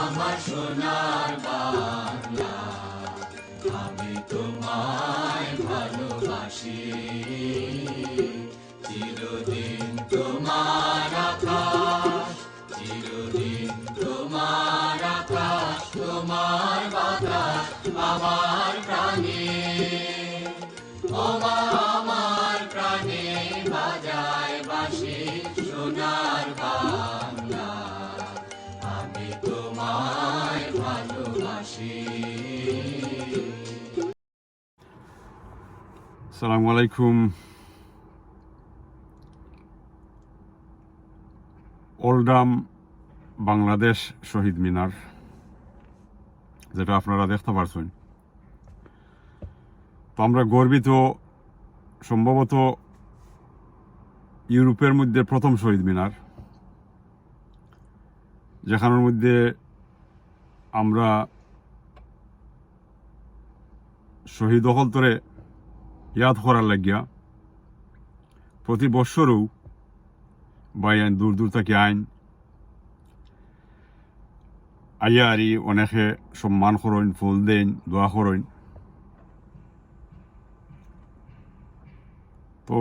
আমার সোনার বাংলা, আমি তোমায় ভালোবাসি। চিরদিন তোমার আকাশ, চিরদিন তোমার আকাশ, তোমার বাতাস আমার প্রাণে। ওমা আমার প্রাণে বাজায় বাঁশি সোনার বাংলা, আমি তোমায় ভালোবাসি। আসসালামু আলাইকুম। ওল্ডাম বাংলাদেশ শহীদ মিনার, যেটা আপনারা দেখতে পারছেন, তো আমরা গর্বিত। সম্ভবত ইউরোপের মধ্যে প্রথম শহীদ মিনার, যেখানের মধ্যে আমরা শহীদ হলতরে ইয়াদ করার লাগিয়া প্রতি বৎসরও বাইন দূর দূর থেকে আইন আইয়ারি অনেকে সম্মান করেন, ফুল দেন, দোয়া করেন। তো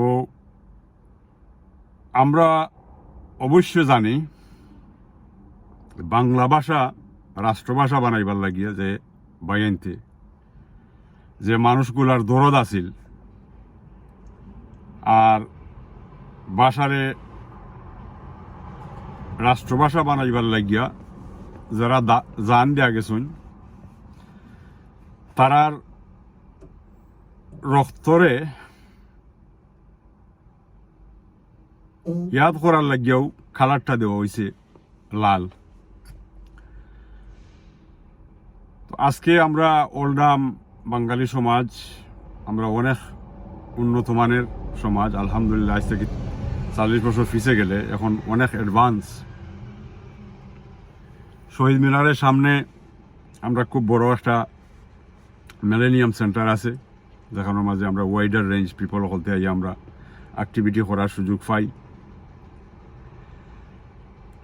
আমরা অবশ্যই জানি বাংলা ভাষা রাষ্ট্রভাষা বানাইবার লাগিয়া যে বাইনতে যে মানুষগুলার দরদ আছিল, আর ভাষারে রাষ্ট্রভাষা বানাইবার লাগিয়া যারা জান দিয়া গেছেন, তারার রক্তরে ইয়াদ করার লাগিয়াও কালারটা দেওয়া হয়েছে লাল। তো আজকে আমরা ওল্ডাম বাঙালি সমাজ, আমরা অনেক উন্নত মানের সমাজ, আলহামদুলিল্লাহ। আজ থেকে 40 বছর পিছে গেলে এখন অনেক অ্যাডভান্স। শহীদ মিনারের সামনে আমরা খুব বড় একটা মিলেনিয়াম সেন্টার আছে, যেখানের মাঝে আমরা ওয়াইডার রেঞ্জ পিপল হলতে আই আমরা অ্যাক্টিভিটি করার সুযোগ পাই।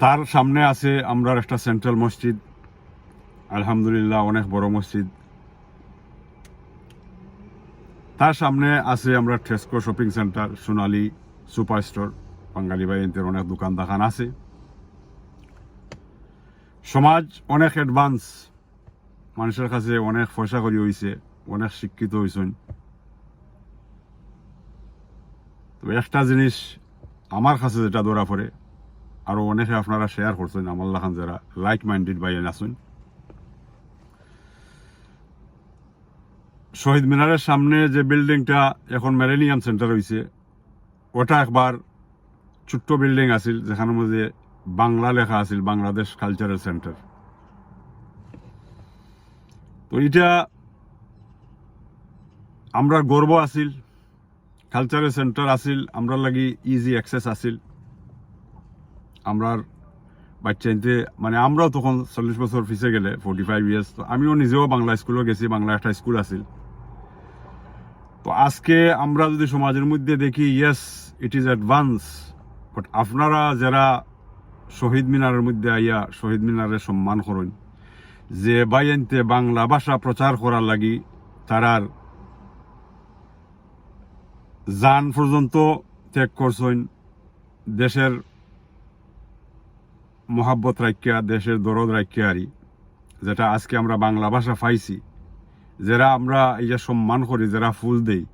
তার সামনে আছে আমরা একটা সেন্ট্রাল মসজিদ, আলহামদুলিল্লাহ অনেক বড় মসজিদ। তার সামনে আছে আমরা টেস্কো শপিং সেন্টার, সোনালী সুপার স্টোর, বাঙালি বাইনদের অনেক দোকান দাখান আছে। সমাজ অনেক অ্যাডভান্স, মানুষের কাছে অনেক পয়সা করি হয়েছে, অনেক শিক্ষিত হয়েছেন। তো একটা জিনিস আমার কাছে যেটা ধরা পড়ে, আরো অনেকে আপনারা শেয়ার করছেন আমার লাখান যারা লাইক মাইন্ডেড বাইন আছেন, শহীদ মিনারের সামনে যে বিল্ডিংটা এখন মিলেনিয়াম সেন্টার হয়েছে, ওটা একবার ছোট্ট বিল্ডিং আছিল, যেখানের মধ্যে বাংলা লেখা আছিল, বাংলাদেশ কালচারাল সেন্টার। তো এটা আমরা গর্ব আছিল, কালচারাল সেন্টার আছিল, আমরা লাগি ইজি অ্যাক্সেস আছিল। আমরার বাচ্চাইতে মানে আমরাও তখন 40 বছর পিছে গেলে 45 ইয়ার্স, তো আমিও নিজেও বাংলা স্কুলেও গেছি, বাংলা একটা স্কুল আছিল। তো আজকে আমরা যদি সমাজের মধ্যে দেখি, yes it is advance, but আপনারা যারা শহীদ মিনারের মধ্যে আইয়া শহীদ মিনারের সম্মান করেন, যে বাইনতে বাংলা ভাষা প্রচার করার লাগি তারার জান পর্যন্ত ত্যাগ করছেন, দেশের মহাব্বত রাখিয়া, দেশের দরদ রাখিয়া, আরি যেটা আজকে আমরা বাংলা ভাষা পাইছি, যারা আমরা এই যে সম্মান করি, যারা ফুল দেই,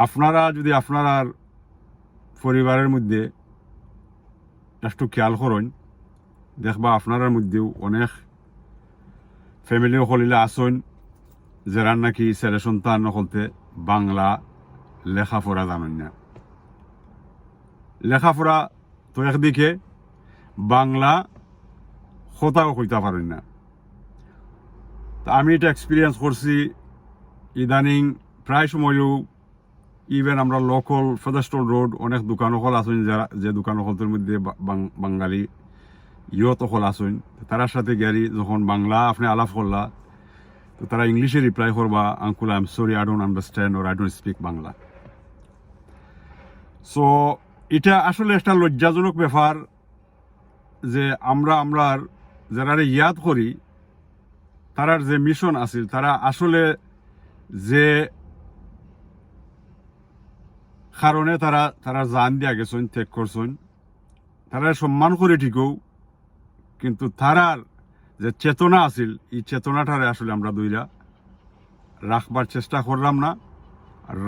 আপনারা যদি আপনার পরিবারের মধ্যে একটু খেয়াল করেন, দেখবা আপনার মধ্যেও অনেক ফ্যামিলি হলিলে আসেন যারা নাকি ছেলে সন্তান হলতে বাংলা লেখাপড়া জানেন না। লেখাপড়া তো একদিকে, বাংলা কথাও কইতে পারেন না। তা আমি এটা এক্সপিরিয়েন্স করছি ইদানিং প্রায় সময়ও। ইভেন আমরা লোকাল ফেদাস্টল রোড অনেক দোকান হল আছেন, যারা যে দোকান হলতের মধ্যে বাঙালি ইয়ত হল আছেন, তার সাথে গেরি যখন বাংলা আপনি আলাপ করলা, তো তারা ইংলিশে রিপ্লাই করবা, uncle I am sorry, I don't understand or I don't speak Bangla. So এটা আসলে একটা লজ্জাজনক ব্যাপার যে আমরা যারা ইয়াদ করি তারার যে মিশন আছিল, তারা আসলে যে কারণে তারা তারা জান দিয়া গেছেন, ত্যাগ করছেন, তারা সম্মান করে ঠিকও, কিন্তু তারার যে চেতনা আছিল এই চেতনাটারে আসলে আমরা দুইরা রাখবার চেষ্টা করলাম না,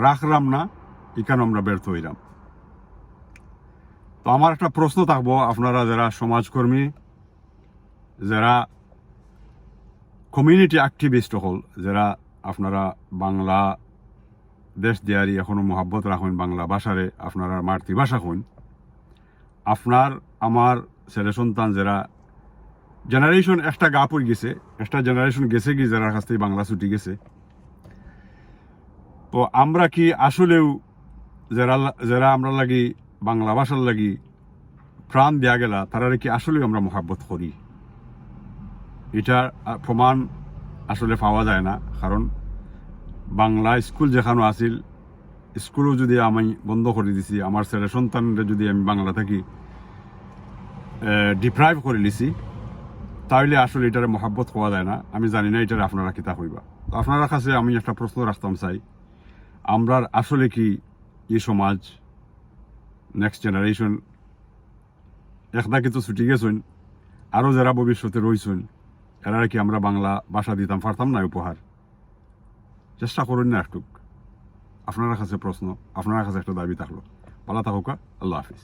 রাখলাম না, এখানে আমরা ব্যর্থ হইলাম। তো আমার একটা প্রশ্ন থাকবো, আপনারা যারা সমাজকর্মী, যারা কমিউনিটি অ্যাক্টিভিস্ট হল, যারা আপনারা বাংলা দেশ দিয়ারি এখনো মহাব্বত রাখুন, বাংলা ভাষারে আপনারা মাতৃভাষা হন, আপনার আমার ছেলে সন্তান যারা জেনারেশন একটা গা পড়ে গেছে, একটা জেনারেশন গেছে কি যারা কাছ থেকে বাংলা ছুটি গেছে, তো আমরা কি আসলেও যারা যারা আমরা লাগি বাংলা ভাষার লাগি প্রাণ দেয়া গেলা, তারা কি আসলেও আমরা মহাব্বত করি? এটার প্রমাণ আসলে পাওয়া যায় না। কারণ বাংলা স্কুল যেখানে আছিল, স্কুলও যদি আমি বন্ধ করে দিছি, আমার ছেলে সন্তানরা যদি আমি বাংলা থাকি ডিপ্রাইভ করে নিছি, তাহলে আসলে এটার মহাব্বত হওয়া যায় না। আমি জানি না এটার আপনারা কিতা হইবা। তো আপনার কাছে আমি একটা প্রশ্ন রাখতাম চাই, আমরা আসলে কি এই সমাজ নেক্সট জেনারেশন একটা কিন্তু ছুটি গেছেন, আরও যারা ভবিষ্যতে রয়েছেন, এরা কি আমরা বাংলা ভাষা দিতাম পারতাম না উপহার? চেষ্টা করুন না একটু। আপনার কাছে প্রশ্ন, আপনার কাছে একটা দাবি থাকলো। ভালো থাকুক, আল্লাহ হাফিজ।